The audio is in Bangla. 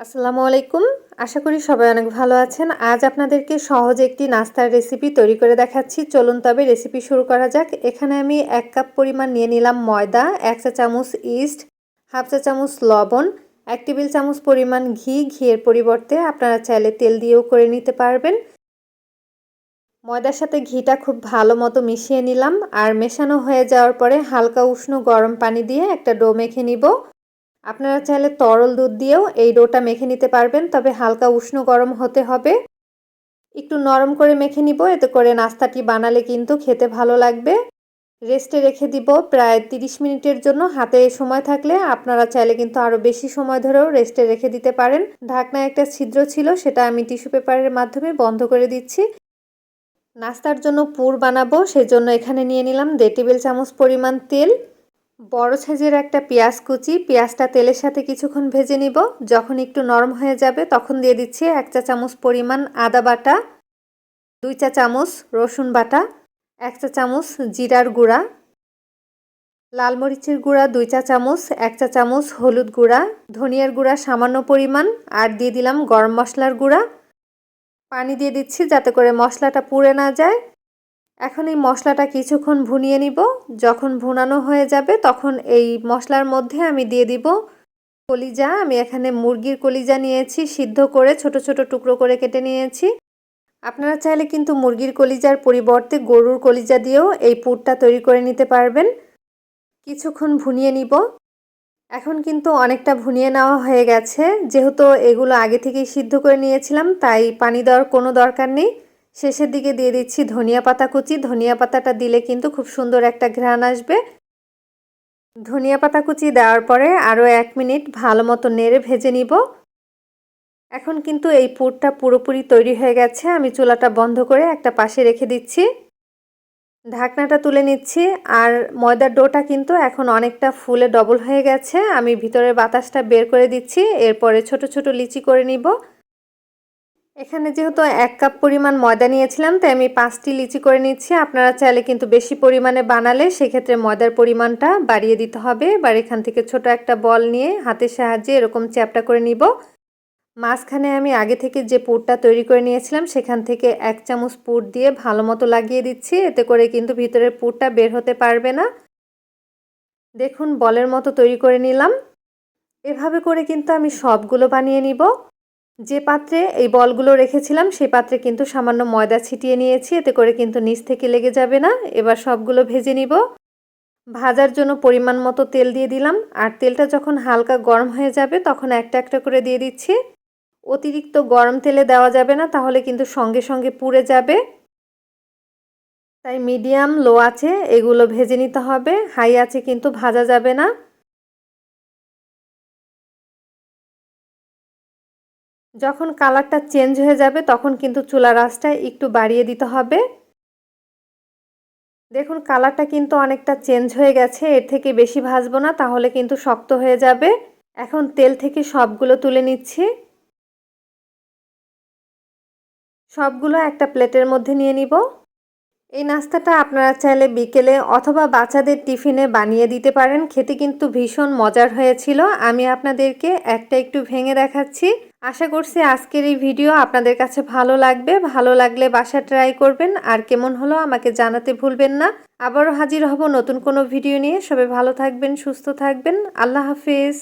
আসসালামু আলাইকুম। আশা করি সবাই অনেক ভালো আছেন। আজ আপনাদেরকে সহজ একটি নাস্তার রেসিপি তৈরি করে দেখাচ্ছি। চলুন তবে রেসিপি শুরু করা যাক। এখানে আমি ১ কাপ পরিমাণ নিয়ে নিলাম ময়দা, ১ চা চামচ ইস্ট, হাফ চা চামচ লবণ, ১ টেবিল চামচ পরিমাণ ঘি। ঘিয়ের পরিবর্তে আপনারা চাইলে তেল দিয়েও করে নিতে পারবেন। ময়দার সাথে ঘিটা খুব ভালো মতো মিশিয়ে নিলাম। আর মেশানো হয়ে যাওয়ার পরে হালকা উষ্ণ গরম পানি দিয়ে একটা ডো মেখে নিব। আপনারা চাইলে তরল দুধ দিয়েও এই ডোটা মেখে নিতে পারবেন, তবে হালকা উষ্ণ গরম হতে হবে। একটু নরম করে মেখে নিব, এতে করে নাস্তাটি বানালে কিন্তু খেতে ভালো লাগবে। রেস্টে রেখে দিব প্রায় 30 মিনিটের জন্য। হাতে সময় থাকলে আপনারা চাইলে কিন্তু আরও বেশি সময় ধরেও রেস্টে রেখে দিতে পারেন। ঢাকনায় একটা ছিদ্র ছিল, সেটা আমি টিস্যু পেপারের মাধ্যমে বন্ধ করে দিচ্ছি। নাস্তার জন্য পুর বানাবো, সেজন্য এখানে নিয়ে নিলাম 1.5 টেবিল চামচ পরিমাণ তেল। বড় সাইজের একটা পেঁয়াজ কুচি, পেঁয়াজটা তেলের সাথে কিছুক্ষণ ভেজে নিব। যখন একটু নরম হয়ে যাবে তখন দিয়ে দিচ্ছি 1 চা চামচ পরিমাণ আদা বাটা, 2 চা চামচ রসুন বাটা, 1 চা চামচ জিরার গুঁড়া, লাল মরিচের গুঁড়া 2 চা চামচ, 1 চা চামচ হলুদ গুঁড়া, ধনিয়ার গুঁড়া সামান্য পরিমাণ, আর দিয়ে দিলাম গরম মশলার গুঁড়া। পানি দিয়ে দিচ্ছি যাতে করে মশলাটা পুড়ে না যায়। এখন এই মশলাটা কিছুক্ষণ ভুনিয়ে নিব। যখন ভুনানো হয়ে যাবে তখন এই মশলার মধ্যে আমি দিয়ে দিব কলিজা। আমি এখানে মুরগির কলিজা নিয়েছি, সিদ্ধ করে ছোট ছোট টুকরো করে কেটে নিয়েছি। আপনারা চাইলে কিন্তু মুরগির কলিজার পরিবর্তে গরুর কলিজা দিয়েও এই পুরটা তৈরি করে নিতে পারবেন। কিছুক্ষণ ভুনিয়ে নিব। এখন কিন্তু অনেকটা ভুনিয়ে নেওয়া হয়ে গেছে। যেহেতু এগুলো আগে থেকেই সিদ্ধ করে নিয়েছিলাম, তাই পানি দেওয়ার কোনো দরকার নেই। শেষের দিকে দিয়ে দিচ্ছি ধনিয়া পাতা কুচি। ধনিয়া পাতাটা দিলে কিন্তু খুব সুন্দর একটা ঘ্রাণ আসবে। ধনিয়া পাতা কুচি দেওয়ার পরে আরও 1 মিনিট ভালো মতো নেড়ে ভেজে নিব। এখন কিন্তু এই পুরটা পুরোপুরি তৈরি হয়ে গেছে। আমি চুলাটা বন্ধ করে একটা পাশে রেখে দিচ্ছি। ঢাকনাটা তুলে নিচ্ছি। আর ময়দার ডোটা কিন্তু এখন অনেকটা ফুলে ডবল হয়ে গেছে। আমি ভিতরের বাতাসটা বের করে দিচ্ছি। এরপরে ছোট ছোট লিচি করে নিব। এখানে যেহেতু 1 কাপ পরিমাণ ময়দা নিয়েছিলাম, তাই আমি 5টি লিচি করে নিচ্ছি। আপনারা চাইলে কিন্তু বেশি পরিমাণে বানালে সেক্ষেত্রে ময়দার পরিমাণটা বাড়িয়ে দিতে হবে। এবার এখান থেকে ছোট একটা বল নিয়ে হাতের সাহায্যে এরকম চ্যাপ্টা করে নিব। মাঝখানে আমি আগে থেকে যে পুরটা তৈরি করে নিয়েছিলাম সেখান থেকে 1 চামচ পুর দিয়ে ভালো মতো লাগিয়ে দিচ্ছি। এতে করে কিন্তু ভিতরের পুরটা বের হতে পারবে না। দেখুন বলের মতো তৈরি করে নিলাম। এভাবে করে কিন্তু আমি সবগুলো বানিয়ে নিব। যে পাত্রে এই বলগুলো রেখেছিলাম সেই পাত্রে কিন্তু সামান্য ময়দা ছিটিয়ে নিয়েছি, এতে করে কিন্তু নিচ থেকে লেগে যাবে না। এবার সবগুলো ভেজে নিব। ভাজার জন্য পরিমাণ মতো তেল দিয়ে দিলাম। আর তেলটা যখন হালকা গরম হয়ে যাবে তখন একটা একটা করে দিয়ে দিচ্ছি। অতিরিক্ত গরম তেলে দেওয়া যাবে না, তাহলে কিন্তু সঙ্গে সঙ্গে পুড়ে যাবে। তাই মিডিয়াম লো আছে এগুলো ভেজে নিতে হবে, হাই আছে কিন্তু ভাজা যাবে না। যখন কালারটা চেঞ্জ হয়ে যাবে তখন কিন্তু চুলার আঁচটা একটু বাড়িয়ে দিতে হবে। দেখুন কালারটা কিন্তু অনেকটা চেঞ্জ হয়ে গেছে। এর থেকে বেশি ভাজবো না, তাহলে কিন্তু শক্ত হয়ে যাবে। এখন তেল থেকে সবগুলো তুলে নিচ্ছি। সবগুলো একটা প্লেটের মধ্যে নিয়ে নিব। এই নাস্তাটা আপনারা চাইলে বিকেলে অথবা বাচ্চাদের টিফিনে বানিয়ে দিতে পারেন। খেতে কিন্তু ভীষণ মজার হয়েছিল। আমি আপনাদেরকে একটা একটু ভেঙে দেখাচ্ছি। আশা করছি আজকের এই ভিডিও আপনাদের কাছে ভালো লাগবে। ভালো লাগলে বাসায় ট্রাই করবেন। আর কেমন হলো আমাকে জানাতে ভুলবেন না। আবারও হাজির হব নতুন কোনো ভিডিও নিয়ে। সবাই ভালো থাকবেন, সুস্থ থাকবেন। আল্লাহ হাফেজ।